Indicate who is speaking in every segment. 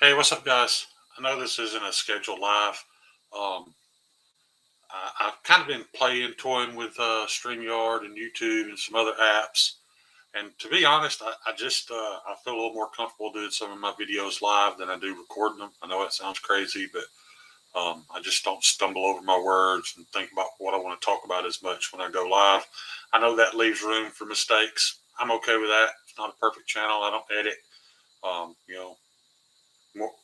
Speaker 1: Hey, what's up, guys? I know this isn't a scheduled live. Um, I've kind of been toying with StreamYard and YouTube and some other apps. And to be honest, I feel a little more comfortable doing some of my videos live than I do recording them. I know that sounds crazy, but I just don't stumble over my words and think about what I want to talk about as much when I go live. I know that leaves room for mistakes. I'm okay with that. It's not a perfect channel. I don't edit. Um, you know,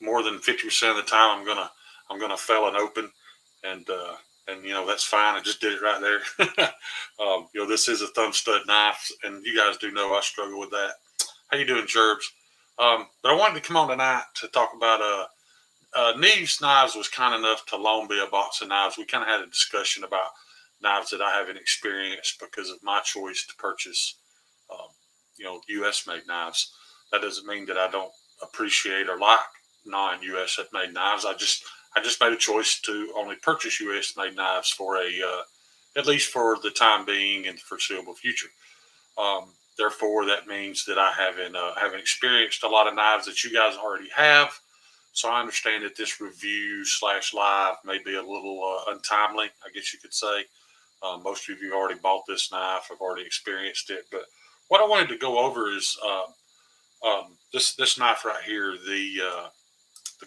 Speaker 1: more than 50% of the time I'm gonna fail and open, and that's fine. I just did it right there. This is a thumb stud knife, and you guys do know I struggle with that. How you doing, Gerbs? But I wanted to come on tonight to talk about Neve's Knives was kind enough to loan me a box of knives. We kind of had a discussion about knives that I haven't experienced because of my choice to purchase, um, U.S. made knives. That doesn't mean that I don't appreciate or like non-U.S. made knives. I just made a choice to only purchase U.S. made knives for at least for the time being and the foreseeable future. Therefore, that means that I haven't experienced a lot of knives that you guys already have. So I understand that this review slash live may be a little untimely, I guess you could say. Most of you have already bought this knife, have already experienced it. But what I wanted to go over is this knife right here, the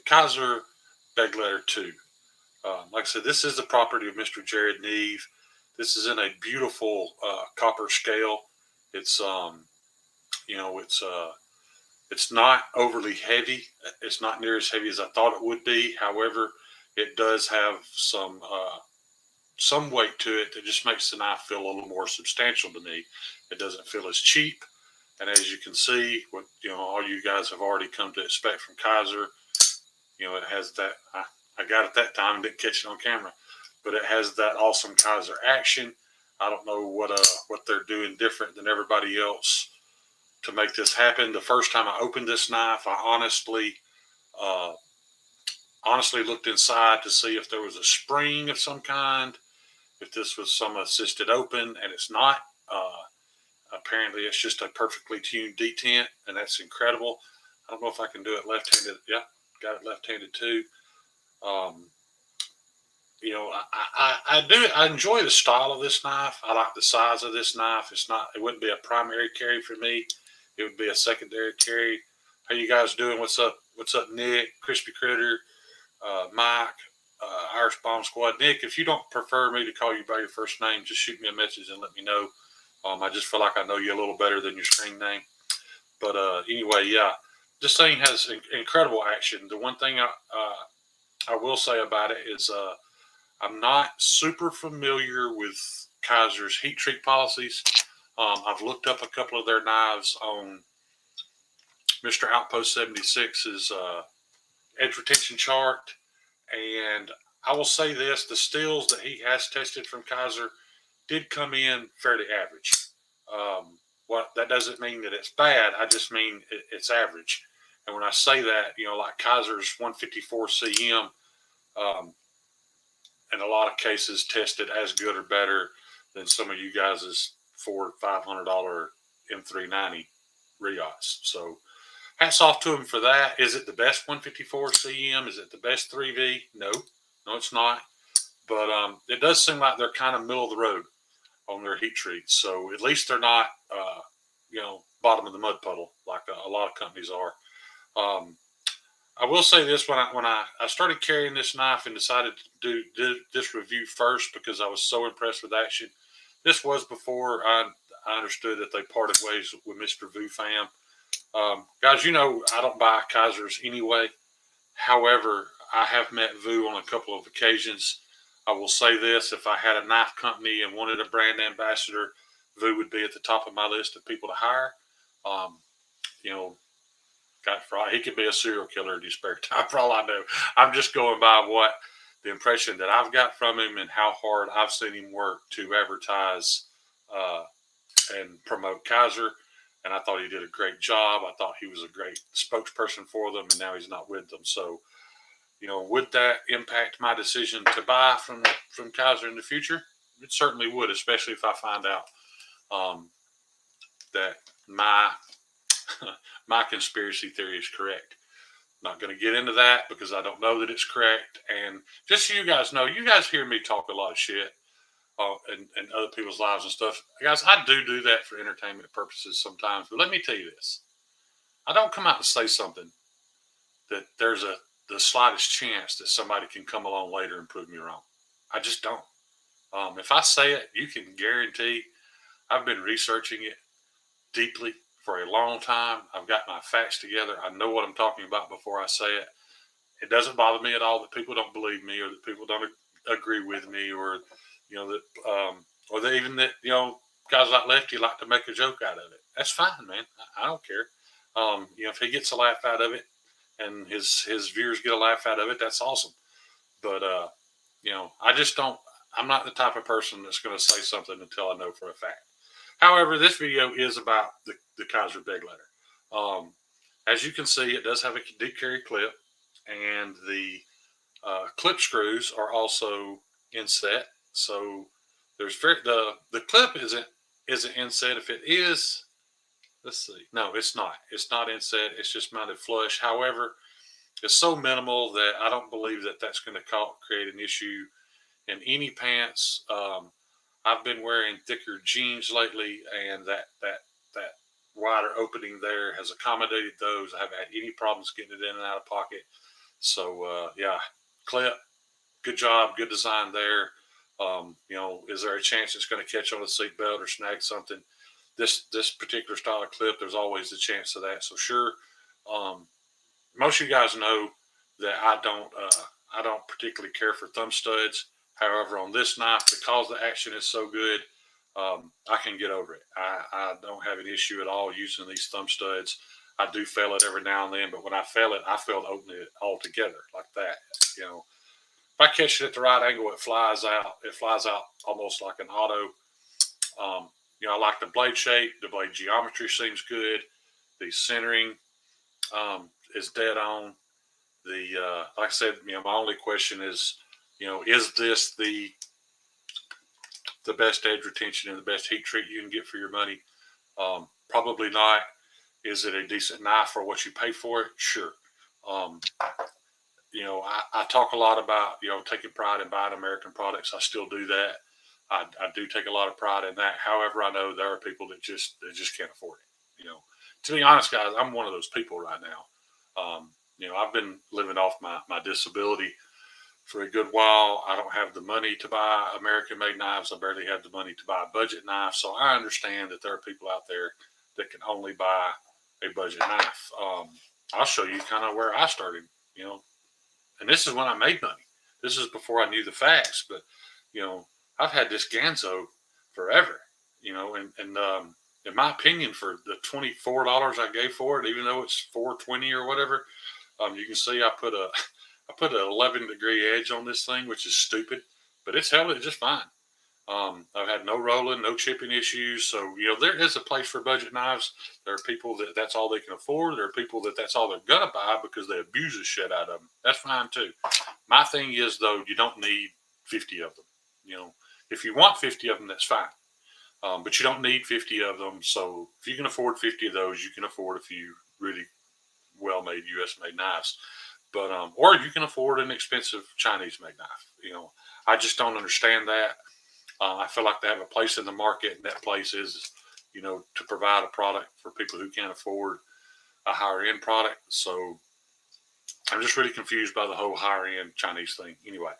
Speaker 1: KIZER Begleiter 2. Like I said, this is the property of Mr. Jared Neve. This is in a beautiful copper scale. It's you know it's not overly heavy. It's not near as heavy as I thought it would be. However, it does have some weight to it that just makes the knife feel a little more substantial to me. It doesn't feel as cheap, and as you can see, what all you guys have already come to expect from KIZER. It has that. I got it that time and didn't catch it on camera, but it has that awesome KIZER action. I don't know what they're doing different than everybody else to make this happen. The first time I opened this knife, I uh, honestly looked inside to see if there was a spring of some kind, if this was some assisted open, and it's not. Apparently, it's just a perfectly tuned detent, and that's incredible. I don't know if I can do it left-handed. Yeah, got it left-handed too. Um, I enjoy the style of this knife. I like the size of this knife. It wouldn't be a primary carry for me. It would be a secondary carry. How you guys doing? What's up? What's up, Nick, Crispy Critter, Mike, Irish Bomb Squad? Nick, if you don't prefer me to call you by your first name, just shoot me a message and let me know. I just feel like I know you a little better than your screen name. But anyway, yeah, this thing has incredible action. The one thing I will say about it is I'm not super familiar with KIZER's heat treat policies. I've looked up a couple of their knives on Mr. Outpost 76's edge retention chart, and I will say this: the steels that he has tested from KIZER did come in fairly average. What that doesn't mean that it's bad. I just mean it's average. And when I say that, like KIZER's 154 CM, um, in a lot of cases tested as good or better than some of you guys' $400-500 M390 Riots. So hats off to him for that. Is it the best 154 CM? Is it the best 3V? No, it's not. But it does seem like they're kind of middle of the road on their heat treats. So at least they're not, bottom of the mud puddle like a lot of companies are. I will say this: when I started carrying this knife and decided to do this review first because I was so impressed with action. This was before I understood that they parted ways with Mr. Vu Fam. Guys, I don't buy KIZERs anyway. However, I have met Vu on a couple of occasions. I will say this: if I had a knife company and wanted a brand ambassador, Vu would be at the top of my list of people to hire. Um, you know, he could be a serial killer in his spare time for all I know. I'm just going by what the impression that I've got from him and how hard I've seen him work to advertise and promote KIZER. And I thought he did a great job. I thought he was a great spokesperson for them, and now he's not with them. So, would that impact my decision to buy from KIZER in the future? It certainly would, especially if I find out that my my conspiracy theory is correct. Not going to get into that because I don't know that it's correct. And just so you guys know, you guys hear me talk a lot of shit and other people's lives and stuff. Guys, I do that for entertainment purposes sometimes. But let me tell you this: I don't come out and say something that there's the slightest chance that somebody can come along later and prove me wrong. I just don't. If I say it, you can guarantee I've been researching it deeply for a long time. I've got my facts together. I know what I'm talking about before I say it. It doesn't bother me at all that people don't believe me or that people don't agree with me, or or that even that guys like Lefty like to make a joke out of it. That's fine, man. I don't care. If he gets a laugh out of it and his viewers get a laugh out of it, that's awesome. But I just don't. I'm not the type of person that's going to say something until I know for a fact. However, this video is about the KIZER Begleiter. As you can see, it does have a deep carry clip, and the clip screws are also inset. So there's the clip isn't inset. If it is, let's see. No, it's not. It's not inset. It's just mounted flush. However, it's so minimal that I don't believe that that's going to create an issue in any pants. I've been wearing thicker jeans lately, and that wider opening there has accommodated those. I haven't had any problems getting it in and out of pocket. So yeah, clip, good job, good design there. Is there a chance it's going to catch on a seatbelt or snag something? This particular style of clip, there's always a chance of that. So sure, most of you guys know that I don't particularly care for thumb studs. However, on this knife, because the action is so good, I can get over it. I don't have an issue at all using these thumb studs. I do fail it every now and then, but when I fail it, I fail to open it all together like that. If I catch it at the right angle, it flies out. It flies out almost like an auto. I like the blade shape. The blade geometry seems good. The centering is dead on. Like I said, my only question is this the best edge retention and the best heat treat you can get for your money? Probably not. Is it a decent knife for what you pay for it? Sure. I talk a lot about taking pride in buying American products. I still do that. I do take a lot of pride in that. However, I know there are people that just can't afford it. To be honest, guys, I'm one of those people right now. I've been living off my disability for a good while. I don't have the money to buy American-made knives. I barely have the money to buy a budget knife. So I understand that there are people out there that can only buy a budget knife. I'll show you kind of where I started, and this is when I made money. This is before I knew the facts, but, I've had this Ganzo forever, and in my opinion, for the $24 I gave for it, even though it's $4.20 or whatever, you can see I put an 11-degree edge on this thing, which is stupid, but it's held it just fine. I've had no rolling, no chipping issues. So, there is a place for budget knives. There are people that's all they can afford. There are people that's all they're going to buy because they abuse the shit out of them. That's fine too. My thing is, though, you don't need 50 of them. If you want 50 of them, that's fine. But you don't need 50 of them. So if you can afford 50 of those, you can afford a few really well-made U.S.-made knives. But or you can afford an expensive Chinese-made knife. I just don't understand that. I feel like they have a place in the market, and that place is, to provide a product for people who can't afford a higher-end product. So I'm just really confused by the whole higher-end Chinese thing. Anyway,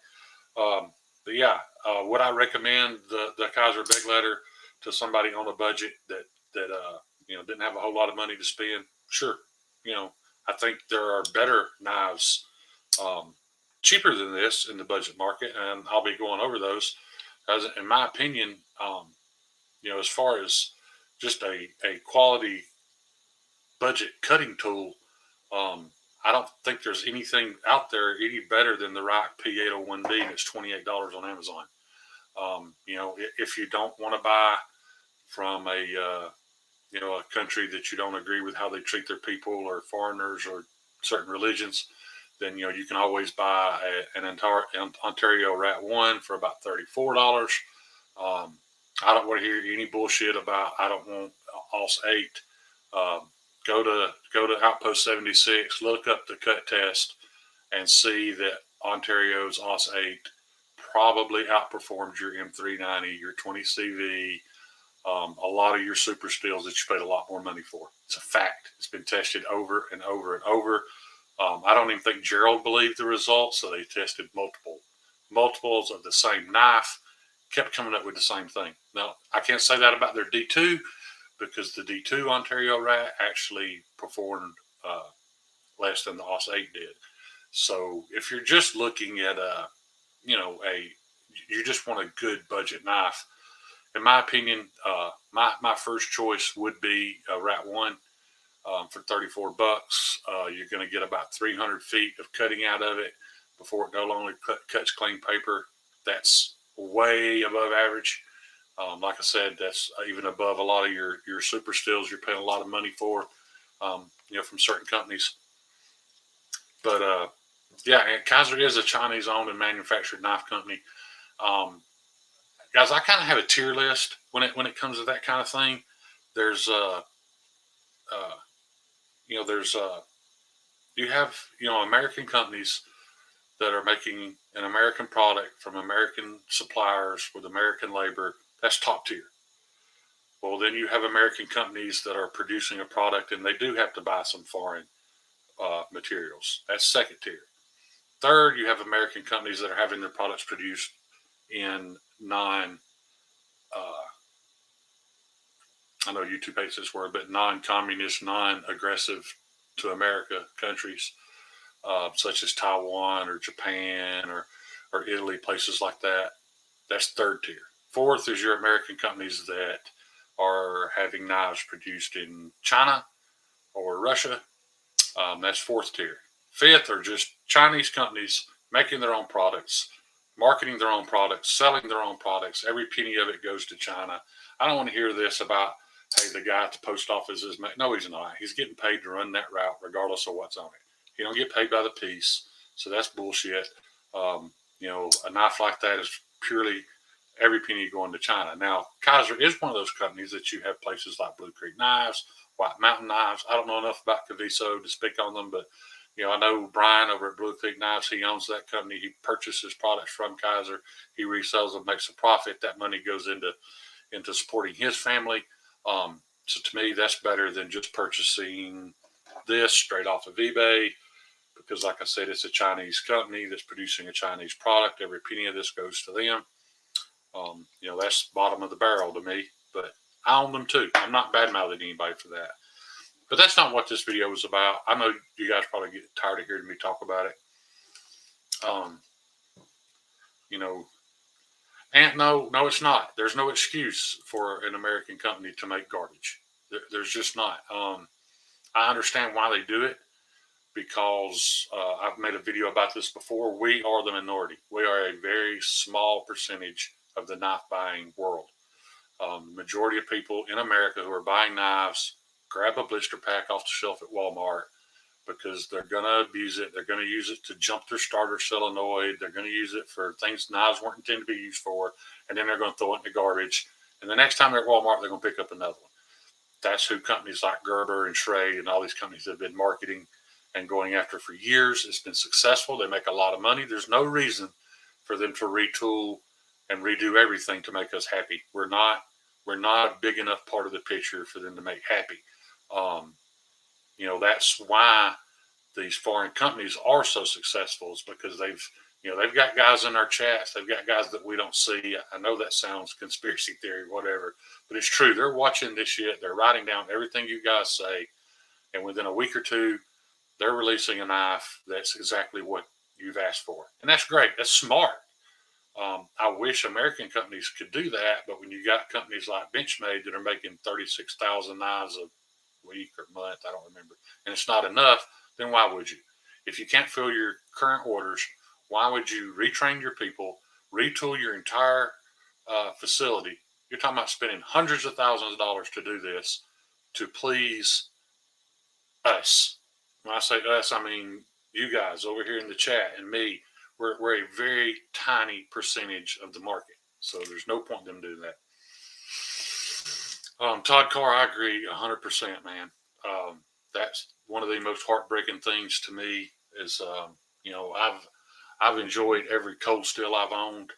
Speaker 1: but yeah, would I recommend the KIZER Begleiter to somebody on a budget that didn't have a whole lot of money to spend? Sure. I think there are better knives cheaper than this in the budget market, and I'll be going over those. As in my opinion, as far as just a quality budget cutting tool, I don't think there's anything out there any better than the Reich P801B, and it's $28 on Amazon. If you don't want to buy from a country that you don't agree with how they treat their people, or foreigners, or certain religions, then you can always buy an Ontario Rat 1 for about $34. I don't want to hear any bullshit about I don't want AUS 8. Go to Outpost 76, look up the cut test, and see that Ontario's OS8 probably outperforms your M390, your 20CV, a lot of your super steels that you paid a lot more money for. It's a fact. It's been tested over and over and over. I don't even think Gerald believed the results, so they tested multiples of the same knife, kept coming up with the same thing. Now, I can't say that about their D2 because the D2 Ontario rat actually performed less than the OS8 did. So if you're just looking at you just want a good budget knife, in my opinion, my first choice would be a Rat 1 for $34. You're going to get about 300 feet of cutting out of it before it no longer cuts clean paper. That's way above average. Like I said, that's even above a lot of your super steels you're paying a lot of money for, from certain companies. But yeah, KIZER is a Chinese-owned and manufactured knife company. Guys, I kind of have a tier list when it comes to that kind of thing. There's you have American companies that are making an American product from American suppliers with American labor. That's top tier. Well, then you have American companies that are producing a product and they do have to buy some foreign materials. That's second tier. Third, you have American companies that are having their products produced in I know YouTube hates this word, but non-communist, non-aggressive to America countries, such as Taiwan or Japan or Italy, places like that. That's third tier. Fourth is your American companies that are having knives produced in China or Russia. That's fourth tier. Fifth are just Chinese companies making their own products, marketing their own products, selling their own products. Every penny of it goes to China. I don't want to hear this about, hey, the guy at the post office is making. No, he's not. He's getting paid to run that route regardless of what's on it. He don't get paid by the piece, so that's bullshit. A knife like that is purely every penny going to China. Now, KIZER is one of those companies that you have places like Blue Creek Knives, White Mountain Knives. I don't know enough about Caviso to speak on them, but I know Brian over at Blue Creek Knives. He owns that company. He purchases products from KIZER. He resells them, makes a profit. That money goes into supporting his family. So to me, that's better than just purchasing this straight off of eBay, because like I said, it's a Chinese company that's producing a Chinese product. Every penny of this goes to them. That's bottom of the barrel to me, but I own them too. I'm not bad-mouthing anybody for that. But that's not what this video is about. I know you guys probably get tired of hearing me talk about it. And no, it's not. There's no excuse for an American company to make garbage. There's just not. I understand why they do it, because I've made a video about this before. We are the minority. We are a very small percentage of the knife buying world. The majority of people in America who are buying knives grab a blister pack off the shelf at Walmart because they're going to abuse it. They're going to use it to jump their starter solenoid. They're going to use it for things knives weren't intended to be used for, and then they're going to throw it in the garbage. And the next time they're at Walmart, they're going to pick up another one. That's who companies like Gerber and Schrade and all these companies have been marketing and going after for years. It's been successful. They make a lot of money. There's no reason for them to retool and redo everything to make us happy. We're not a big enough part of the picture for them to make happy. That's why these foreign companies are so successful, is because they've got guys in our chats. They've got guys that we don't see. I know that sounds conspiracy theory, whatever, but it's true. They're watching this shit. They're writing down everything you guys say. And within a week or two, they're releasing a knife that's exactly what you've asked for. And that's great. That's smart. I wish American companies could do that, but when you got companies like Benchmade that are making 36,000 knives a week or month, I don't remember, and it's not enough, then why would you? If you can't fill your current orders, why would you retrain your people, retool your entire facility? You're talking about spending hundreds of thousands of dollars to do this to please us. When I say us, I mean you guys over here in the chat and me. We're a very tiny percentage of the market, so there's no point in them doing that. Todd Carr, I agree 100%, man. that's one of the most heartbreaking things to me is, I've enjoyed every cold steel I've owned.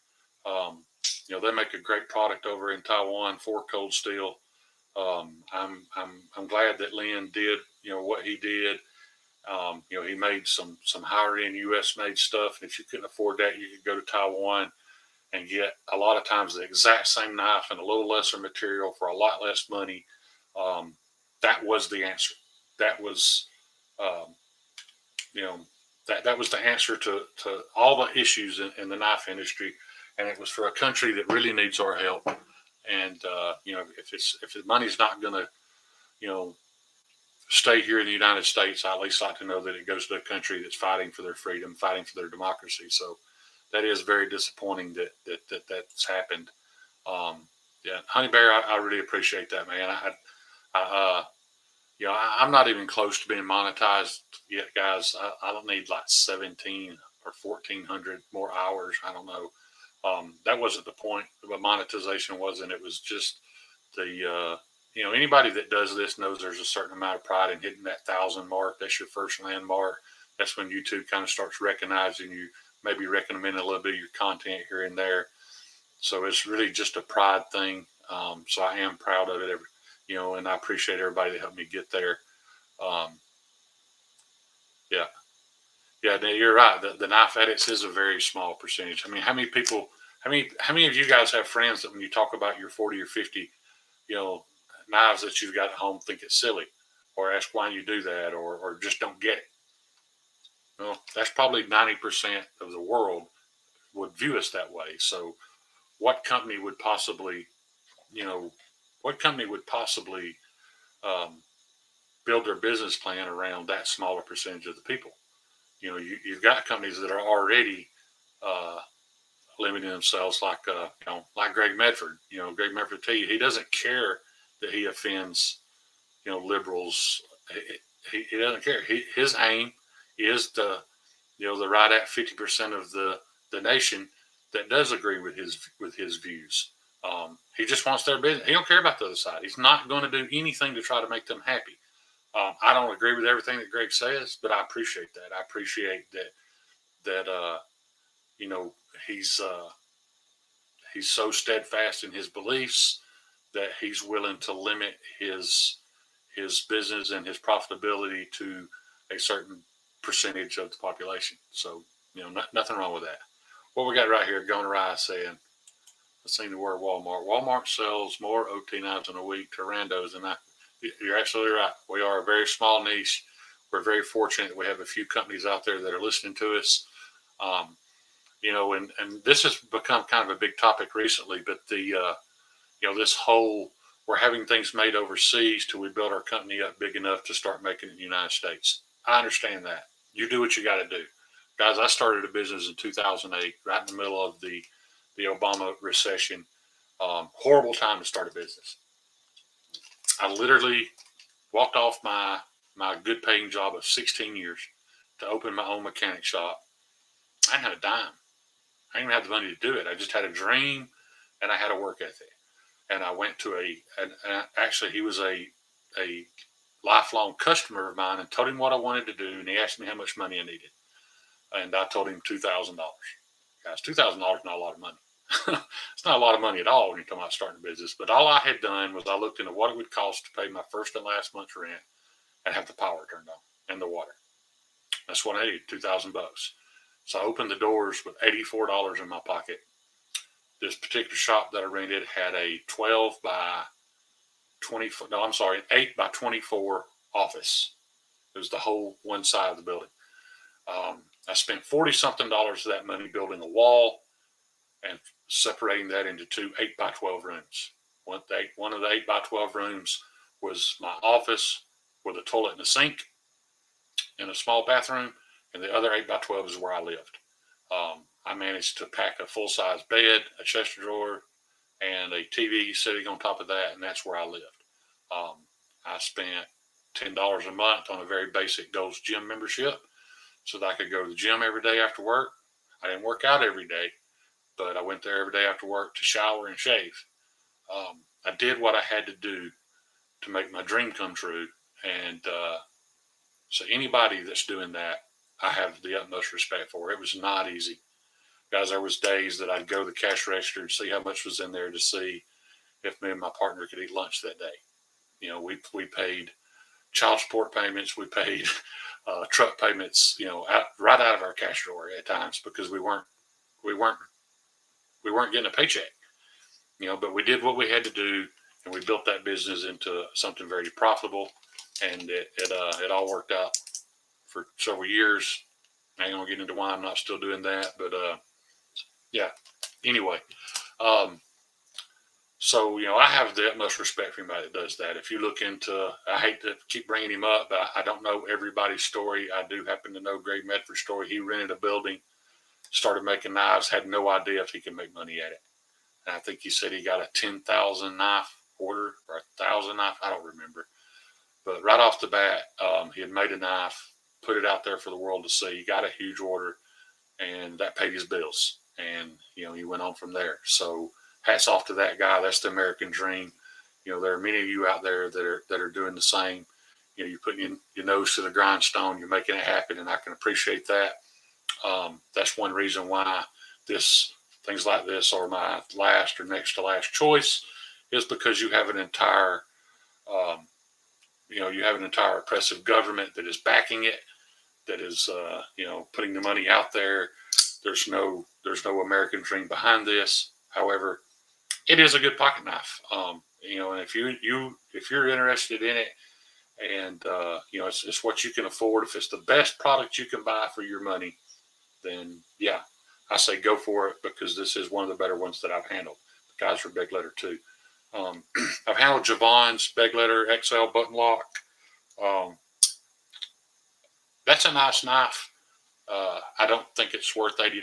Speaker 1: Um, they make a great product over in Taiwan for cold steel. I'm glad that Lynn did, what he did. He made some higher end U.S. made stuff. And if you couldn't afford that, you could go to Taiwan and get a lot of times the exact same knife and a little lesser material for a lot less money. Um, that was the answer. That was, um, you know, that was the answer to all the issues in the knife industry, and it was for a country that really needs our help. And if the money's not going to, you know, stay here in the United States, I at least like to know that it goes to a country that's fighting for their freedom, fighting for their democracy. So that is very disappointing that's happened. Yeah, Honey Bear, I really appreciate that, man. I'm not even close to being monetized yet, guys. I don't need like 17 or 1,400 more hours. I don't know. That wasn't the point. But monetization wasn't. It was just anybody that does this knows there's a certain amount of pride in hitting that 1,000 mark. That's your first landmark. That's when YouTube kind of starts recognizing you, maybe recommending a little bit of your content here and there. So it's really just a pride thing. So I am proud of it, and I appreciate everybody that helped me get there. Um, yeah, yeah, you're right. The knife addicts is a very small percentage. I mean, how many people? How many of you guys have friends that when you talk about your 40 or 50, knives that you've got at home, think it's silly, or ask why you do that, or just don't get it? Well, that's probably 90% of the world would view us that way. So, what company would possibly, you know, what company would possibly um, build their business plan around that smaller percentage of the people? You've got companies that are already uh, limiting themselves, like Greg Medford. Greg Medford tell you he doesn't care that he offends, liberals. He doesn't care. His aim is the right at 50% of the nation that does agree with his views. He just wants their business. He don't care about the other side. He's not going to do anything to try to make them happy. I don't agree with everything that Greg says, but I appreciate that. I appreciate that you know he's so steadfast in his beliefs that he's willing to limit his business and his profitability to a certain percentage of the population. So nothing wrong with that. What we got right here, Going Rye saying, I've seen the word Walmart. Walmart sells more OT knives in a week to randos, and you're absolutely right. We are a very small niche. We're very fortunate that we have a few companies out there that are listening to us. And this has become kind of a big topic recently, but this whole, we're having things made overseas till we build our company up big enough to start making it in the United States. I understand that. You do what you got to do. Guys, I started a business in 2008, right in the middle of the Obama recession. Horrible time to start a business. I literally walked off my good paying job of 16 years to open my own mechanic shop. I didn't have a dime. I didn't even have the money to do it. I just had a dream and I had a work ethic. And I went to actually he was a lifelong customer of mine, and told him what I wanted to do. And he asked me how much money I needed. And I told him $2,000. Guys, $2,000 is not a lot of money. It's not a lot of money at all when you're talking about starting a business. But all I had done was I looked into what it would cost to pay my first and last month's rent and have the power turned on and the water. That's what I needed, $2,000. So I opened the doors with $84 in my pocket. This particular shop that I rented had a 12 by 24, no, I'm sorry, an 8 by 24 office. It was the whole one side of the building. I spent 40 something dollars of that money building a wall and separating that into two 8 by 12 rooms. One of the 8 by 12 rooms was my office with a toilet and a sink and a small bathroom, and the other 8 by 12 is where I lived. I managed to pack a full-size bed, a chest of drawer, and a TV sitting on top of that, and that's where I lived. I spent $10 a month on a very basic Gold's Gym membership so that I could go to the gym every day after work. I didn't work out every day, but I went there every day after work to shower and shave. I did what I had to do to make my dream come true, and So anybody that's doing that, I have the utmost respect for. It was not easy. Guys, there was days that I'd go to the cash register and see how much was in there to see if me and my partner could eat lunch that day. We paid child support payments, we paid truck payments, right out of our cash drawer at times because we weren't getting a paycheck, but we did what we had to do, and we built that business into something very profitable, and it all worked out for several years. I ain't gonna get into why I'm not still doing that, but yeah. Anyway, um, so I have the utmost respect for anybody that does that. If you look into, I hate to keep bringing him up, but I don't know everybody's story. I do happen to know Greg Medford's story. He rented a building, started making knives, had no idea if he could make money at it. And I think he said he got a 10,000 knife order or 1,000 knife. I don't remember. But right off the bat, he had made a knife, put it out there for the world to see. He got a huge order, and that paid his bills. And, he went on from there. So hats off to that guy. That's the American dream. There are many of you out there that are doing the same. You're putting your nose to the grindstone. You're making it happen, and I can appreciate that. That's one reason why things like this are my last or next to last choice, is because you have an entire, oppressive government that is backing it, that is, putting the money out there. There's no American dream behind this. However, it is a good pocket knife. And if you're interested in it, and it's what you can afford. If it's the best product you can buy for your money, then yeah, I say go for it, because this is one of the better ones that I've handled. The KIZER Begleiter 2. I've handled Javon's Begleiter XL button lock. That's a nice knife. I don't think it's worth $80.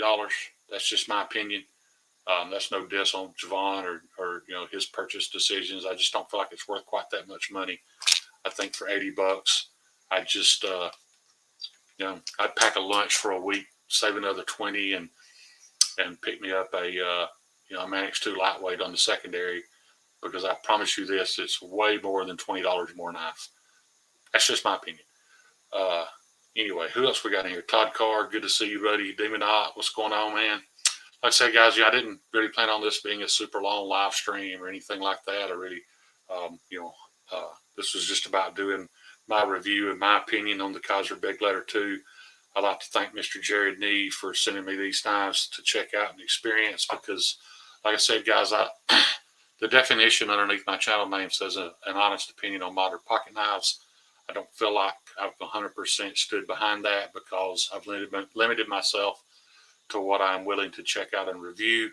Speaker 1: That's just my opinion. That's no diss on Javon or his purchase decisions. I just don't feel like it's worth quite that much money. I think for $80, I'd just I'd pack a lunch for a week, save another 20, and pick me up a Manix 2 lightweight on the secondary, because I promise you this, it's way more than $20 more knife. That's just my opinion. Anyway, who else we got in here? Todd Carr, good to see you, buddy. Demon Ott, what's going on, man? Like I said, guys, I didn't really plan on this being a super long live stream or anything like that. I really, this was just about doing my review and my opinion on the KIZER Begleiter 2. I'd like to thank Mr. Jared Nee for sending me these knives to check out and experience, because, like I said, guys, the definition underneath my channel name says an honest opinion on modern pocket knives. I don't feel like I've 100% stood behind that, because I've limited myself to what I'm willing to check out and review.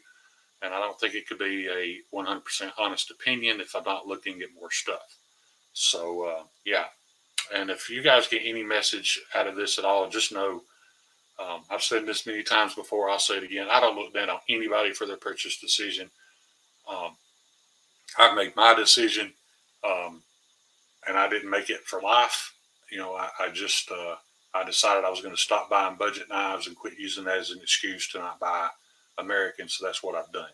Speaker 1: And I don't think it could be a 100% honest opinion if I'm not looking at more stuff. So, yeah. And if you guys get any message out of this at all, just know, I've said this many times before, I'll say it again, I don't look down on anybody for their purchase decision. I've made my decision, and I didn't make it for life. I decided I was going to stop buying budget knives and quit using that as an excuse to not buy American. So that's what I've done.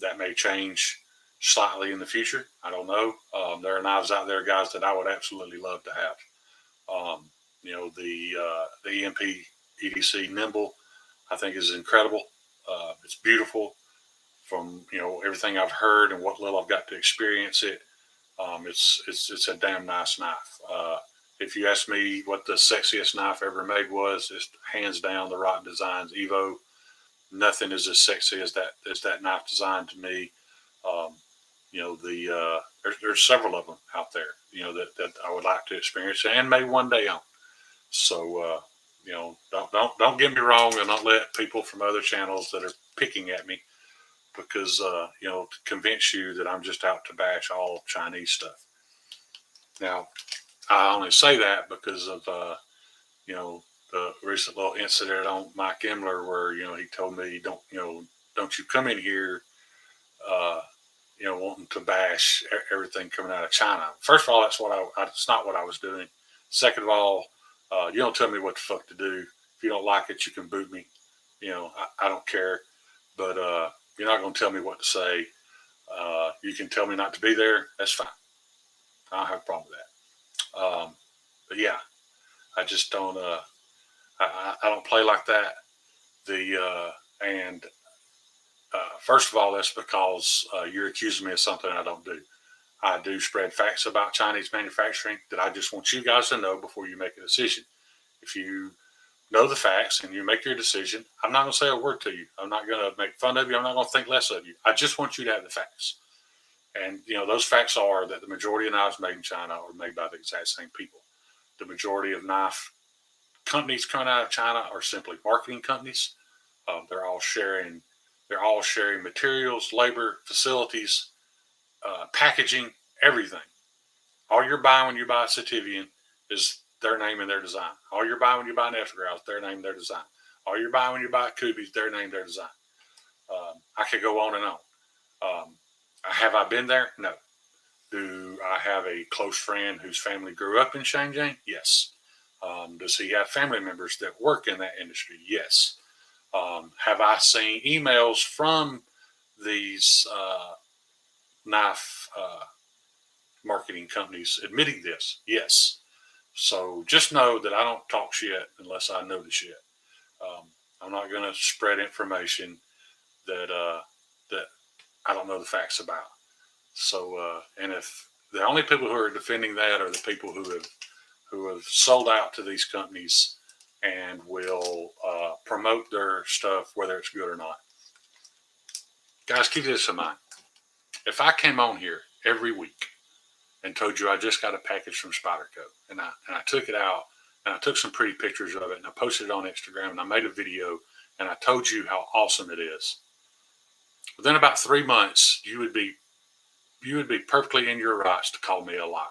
Speaker 1: That may change slightly in the future. I don't know. There are knives out there, guys, that I would absolutely love to have. The EMP EDC Nimble, I think, is incredible. It's beautiful from, everything I've heard and what little I've got to experience it. It's a damn nice knife. If you ask me what the sexiest knife ever made was, it's hands down the Rock Designs Evo. Nothing is as sexy as that knife design to me. There's several of them out there, that I would like to experience and may one day own. So, don't get me wrong, and don't let people from other channels that are picking at me, because, to convince you that I'm just out to bash all Chinese stuff. Now, I only say that because of, the recent little incident on Mike Emler where, he told me, don't you come in here, wanting to bash everything coming out of China. First of all, that's not what I was doing. Second of all, you don't tell me what the fuck to do. If you don't like it, you can boot me. I don't care, but, you're not going to tell me what to say. You can tell me not to be there. That's fine. I don't have a problem with that. But yeah, I just don't. I don't play like that. And first of all, that's because you're accusing me of something I don't do. I do spread facts about Chinese manufacturing that I just want you guys to know before you make a decision. If you know the facts and you make your decision, I'm not going to say a word to you. I'm not going to make fun of you. I'm not going to think less of you. I just want you to have the facts. And, those facts are that the majority of knives made in China are made by the exact same people. The majority of knife companies coming out of China are simply marketing companies. They're all sharing materials, labor, facilities, packaging, everything. All you're buying when you buy a Citivian is their name and their design. All you're buying when you buy an Eftergras, their name, their design. All you're buying when you buy a Kubi's, their name, their design. I could go on and on. Have I been there? No. Do I have a close friend whose family grew up in Shenzhen? Yes. Does he have family members that work in that industry? Yes. Have I seen emails from these knife marketing companies admitting this? Yes. So just know that I don't talk shit unless I know the shit. I'm not going to spread information that that I don't know the facts about. So, and if the only people who are defending that are the people who have sold out to these companies and will promote their stuff, whether it's good or not. Guys, keep this in mind. If I came on here every week and told you I just got a package from Spyderco, and I took it out and I took some pretty pictures of it and I posted it on Instagram and I made a video and I told you how awesome it is, within about 3 months you would be perfectly in your rights to call me a liar.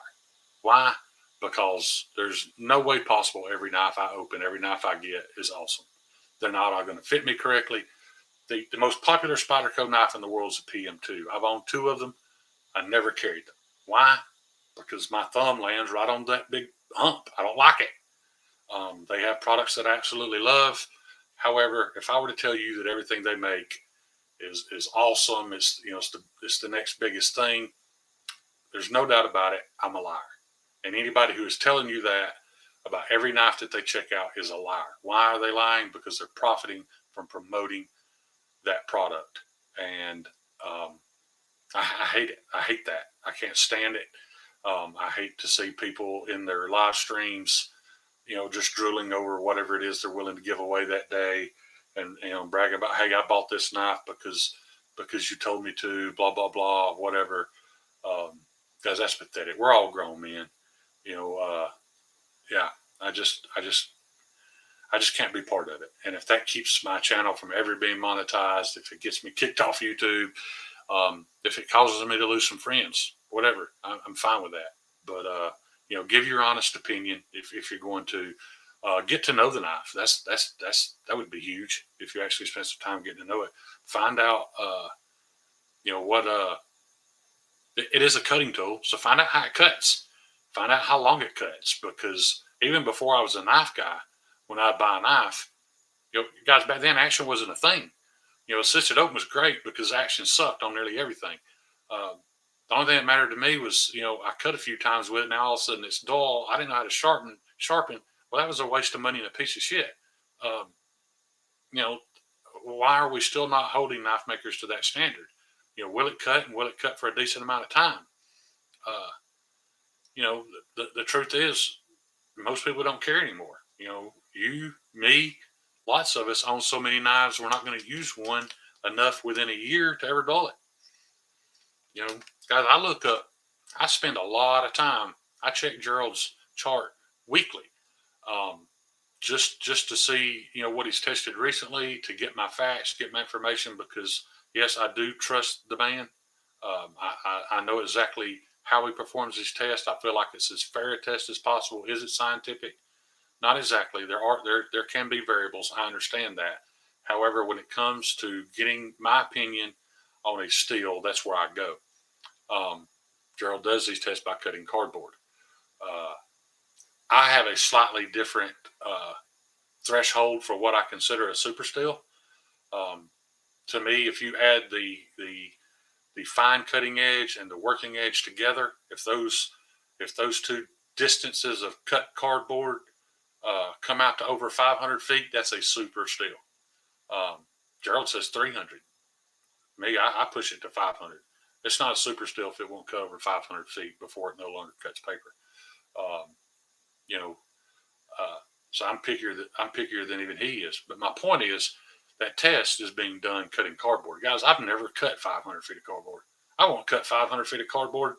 Speaker 1: Why? Because there's no way possible every knife I open, every knife I get is awesome. They're not all going to fit me correctly. The most popular Spyderco knife in the world is a PM2. I've owned 2 of them. I never carried them. Why? Because my thumb lands right on that big hump. I don't like it. They have products that I absolutely love. However, if I were to tell you that everything they make is awesome, it's the next biggest thing, there's no doubt about it, I'm a liar. And anybody who is telling you that about every knife that they check out is a liar. Why are they lying? Because they're profiting from promoting that product. And I hate it. I hate that. I can't stand it. I hate to see people in their live streams, just drooling over whatever it is they're willing to give away that day, and bragging about, hey, I bought this knife because you told me to, blah blah blah, whatever. Guys, that's pathetic. We're all grown men. Yeah. I just can't be part of it. And if that keeps my channel from ever being monetized, if it gets me kicked off YouTube, if it causes me to lose some friends, whatever, I'm fine with that. But give your honest opinion if you're going to get to know the knife. That would be huge if you actually spend some time getting to know it. Find out, what it is, a cutting tool. So find out how it cuts. Find out how long it cuts. Because even before I was a knife guy, when I'd buy a knife, guys, back then action wasn't a thing. Assisted open was great because action sucked on nearly everything. The only thing that mattered to me was, I cut a few times with it. Now all of a sudden it's dull. I didn't know how to sharpen. Well, that was a waste of money and a piece of shit. Why are we still not holding knife makers to that standard? Will it cut, and will it cut for a decent amount of time? The truth is, most people don't care anymore. You, me, lots of us own so many knives, we're not going to use one enough within a year to ever dull it. Guys, I spend a lot of time. I check Gerald's chart weekly, just to see, what he's tested recently, to get my facts, get my information, because yes, I do trust the man. I know exactly how he performs his test. I feel like it's as fair a test as possible. Is it scientific? Not exactly. There can be variables. I understand that. However, when it comes to getting my opinion on a steel, that's where I go. Gerald does these tests by cutting cardboard. I have a slightly different threshold for what I consider a super steel. To me, if you add the fine cutting edge and the working edge together, if those two distances of cut cardboard come out to over 500 feet, that's a super steel. Gerald says 300. Me, I push it to 500. It's not a super steel if it won't cut over 500 feet before it no longer cuts paper. Um, you know, so I'm pickier than even he is. But my point is that test is being done cutting cardboard. Guys, I've never cut 500 feet of cardboard. I won't cut 500 feet of cardboard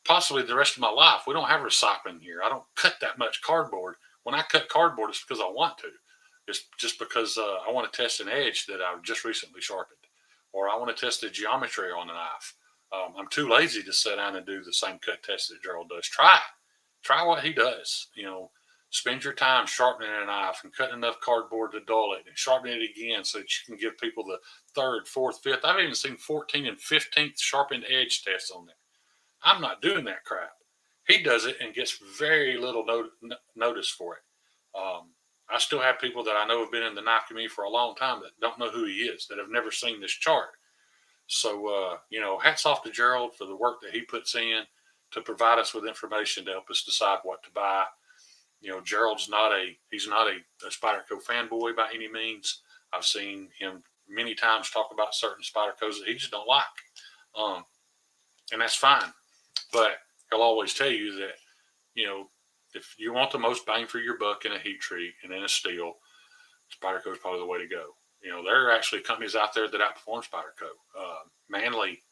Speaker 1: possibly the rest of my life. We don't have recycling here. I don't cut that much cardboard. When I cut cardboard, it's because I want to. It's just because I want to test an edge that I've just recently sharpened, or I want to test the geometry on a knife. I'm too lazy to sit down and do the same cut test that Gerald does. Try what he does. Spend your time sharpening a knife and cutting enough cardboard to dull it and sharpening it again so that you can give people the third, fourth, fifth. I've even seen 14th and 15th sharpened edge tests on there. I'm not doing that crap. He does it and gets very little notice for it. I still have people that I know have been in the knife community for a long time that don't know who he is, that have never seen this chart. So, hats off to Gerald for the work that he puts in to provide us with information to help us decide what to buy. Gerald's he's not a Spyderco fanboy by any means. I've seen him many times talk about certain Spydercos that he just don't like. And that's fine. But he'll always tell you that, if you want the most bang for your buck in a heat treat and in a steel, Spyderco is probably the way to go. There are actually companies out there that outperform Spyderco. Manly,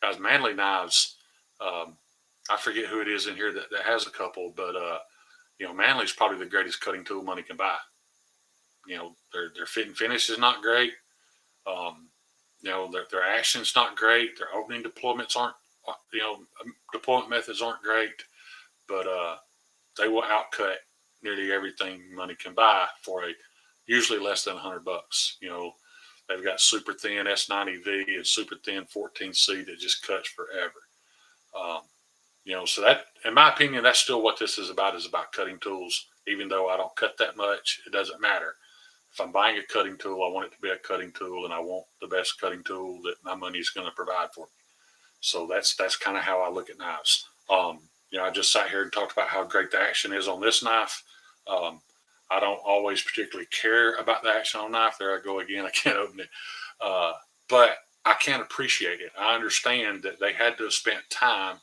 Speaker 1: guys, Manly knives, I forget who it is in here that has a couple, but Manly's probably the greatest cutting tool money can buy. Their fit and finish is not great. Their action's not great. Their opening deployments aren't, deployment methods aren't great, but they will outcut nearly everything money can buy for usually less than $100. They've got super thin S90V and super thin 14C that just cuts forever. So that, in my opinion, that's still what this is about cutting tools. Even though I don't cut that much, it doesn't matter. If I'm buying a cutting tool, I want it to be a cutting tool, and I want the best cutting tool that my money is going to provide for me. So that's kind of how I look at knives. I just sat here and talked about how great the action is on this knife. I don't always particularly care about the action on a knife. There I go again. I can't open it. But I can appreciate it. I understand that they had to have spent time,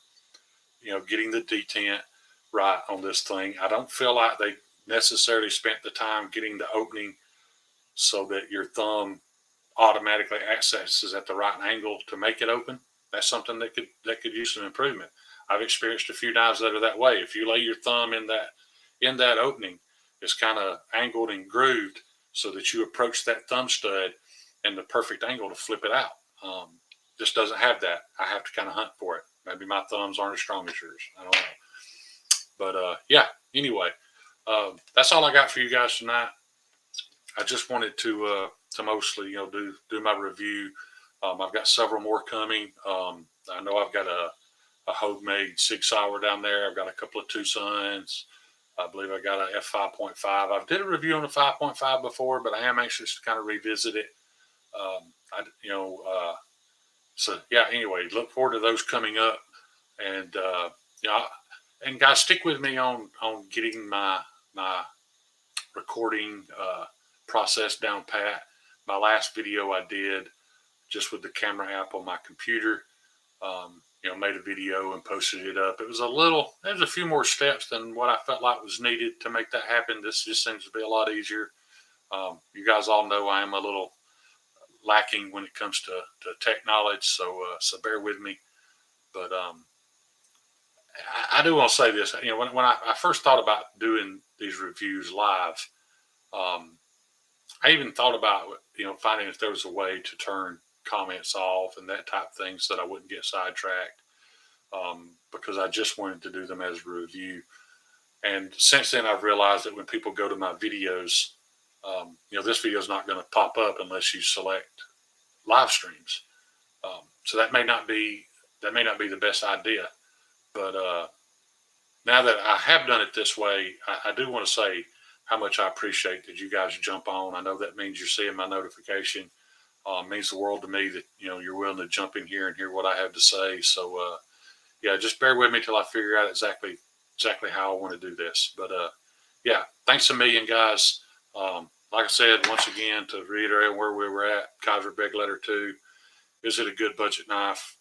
Speaker 1: getting the detent right on this thing. I don't feel like they necessarily spent the time getting the opening so that your thumb automatically accesses at the right angle to make it open. That's something that could use some improvement. I've experienced a few knives that are that way. If you lay your thumb in that opening, it's kind of angled and grooved so that you approach that thumb stud in the perfect angle to flip it out. Just doesn't have that. I have to kind of hunt for it. Maybe my thumbs aren't as strong as yours. I don't know. But anyway, that's all I got for you guys tonight. I just wanted to mostly, do my review. I've got several more coming. I know I've got a homemade 6-hour down there. I've got a couple of Tucson's. I believe I got a F5.5. I did a review on a 5.5 before, but I am anxious to kind of revisit it. Anyway, look forward to those coming up. And, and guys, stick with me on getting my recording process down pat. My last video I did just with the camera app on my computer, made a video and posted it up. There's a few more steps than what I felt like was needed to make that happen. This just seems to be a lot easier. You guys all know I am a little lacking when it comes to tech knowledge, so bear with me. But I do want to say this. When I first thought about doing these reviews live, I even thought about finding if there was a way to turn comments off and that type of thing so that I wouldn't get sidetracked, because I just wanted to do them as a review. And since then, I've realized that when people go to my videos, this video is not going to pop up unless you select live streams. So that may not be the best idea. But now that I have done it this way, I do want to say how much I appreciate that you guys jump on. I know that means you're seeing my notification. It means the world to me that you're willing to jump in here and hear what I have to say. So just bear with me till I figure out exactly exactly how I want to do this. But yeah, thanks a million, guys. Like I said, once again, to reiterate where we were at, KIZER Begleiter 2. Is it a good budget knife?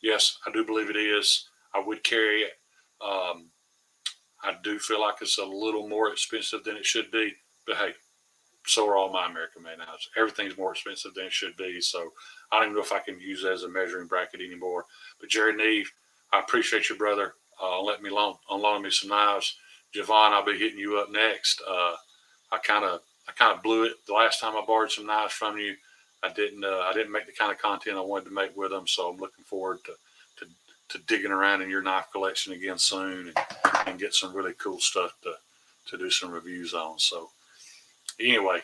Speaker 1: Yes, I do believe it is. I would carry it. I do feel like it's a little more expensive than it should be. But hey, so are all my American made knives. Everything's more expensive than it should be. So I don't even know if I can use it as a measuring bracket anymore. But Jerry Neve, I appreciate you, brother. Let me loan me some knives. Javon, I'll be hitting you up next. I kind of blew it the last time I borrowed some knives from you. I didn't make the kind of content I wanted to make with them. So I'm looking forward to digging around in your knife collection again soon and get some really cool stuff to do some reviews on. So anyway,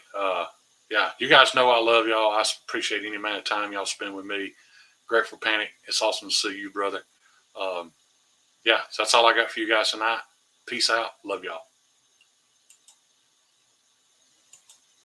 Speaker 1: yeah, you guys know I love y'all. I appreciate any amount of time y'all spend with me. Grateful Panic. It's awesome to see you, brother. Yeah, so that's all I got for you guys tonight. Peace out. Love y'all.